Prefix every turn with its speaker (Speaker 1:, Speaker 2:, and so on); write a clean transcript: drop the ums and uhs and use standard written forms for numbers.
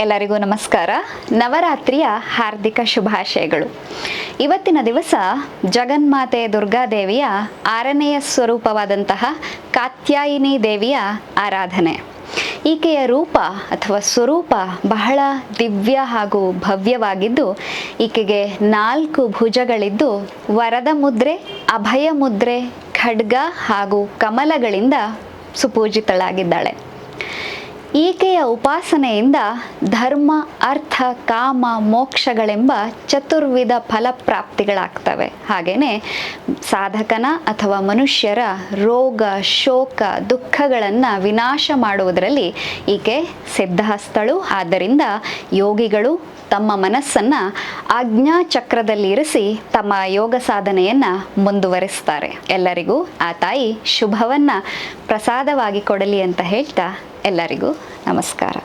Speaker 1: ಎಲ್ಲರಿಗೂ ನಮಸ್ಕಾರ. ನವರಾತ್ರಿಯ ಹಾರ್ದಿಕ ಶುಭಾಶಯಗಳು. ಇವತ್ತಿನ ದಿವಸ ಜಗನ್ಮಾತೆ ದುರ್ಗಾದೇವಿಯ 6ನೆಯ ಸ್ವರೂಪವಾದಂತಹ ಕಾತ್ಯಾಯಿನಿ ದೇವಿಯ ಆರಾಧನೆ. ಈಕೆಯ ರೂಪ ಅಥವಾ ಸ್ವರೂಪ ಬಹಳ ದಿವ್ಯ ಹಾಗೂ ಭವ್ಯವಾಗಿದ್ದು, ಈಕೆಗೆ 4 ಭುಜಗಳಿದ್ದು ವರದ ಮುದ್ರೆ, ಅಭಯ ಮುದ್ರೆ, ಖಡ್ಗ ಹಾಗೂ ಕಮಲಗಳಿಂದ ಸುಪೂಜಿತಳಾಗಿದ್ದಾಳೆ. ಈಕೆಯ ಉಪಾಸನೆಯಿಂದ ಧರ್ಮ, ಅರ್ಥ, ಕಾಮ, ಮೋಕ್ಷಗಳೆಂಬ ಚತುರ್ವಿಧ ಫಲಪ್ರಾಪ್ತಿಗಳಾಗ್ತವೆ. ಹಾಗೆಯೇ ಸಾಧಕನ ಅಥವಾ ಮನುಷ್ಯರ ರೋಗ, ಶೋಕ, ದುಃಖಗಳನ್ನು ವಿನಾಶ ಮಾಡುವುದರಲ್ಲಿ ಈಕೆ ಸಿದ್ಧಹಸ್ತಳು. ಆದ್ದರಿಂದ ಯೋಗಿಗಳು ತಮ್ಮ ಮನಸ್ಸನ್ನು ಆಜ್ಞಾಚಕ್ರದಲ್ಲಿ ಇರಿಸಿ ತಮ್ಮ ಯೋಗ ಸಾಧನೆಯನ್ನು ಮುಂದುವರಿಸ್ತಾರೆ. ಎಲ್ಲರಿಗೂ ಆ ತಾಯಿ ಶುಭವನ್ನು ಪ್ರಸಾದವಾಗಿ ಕೊಡಲಿ ಅಂತ ಹೇಳ್ತಾ ಎಲ್ಲರಿಗೂ ನಮಸ್ಕಾರ.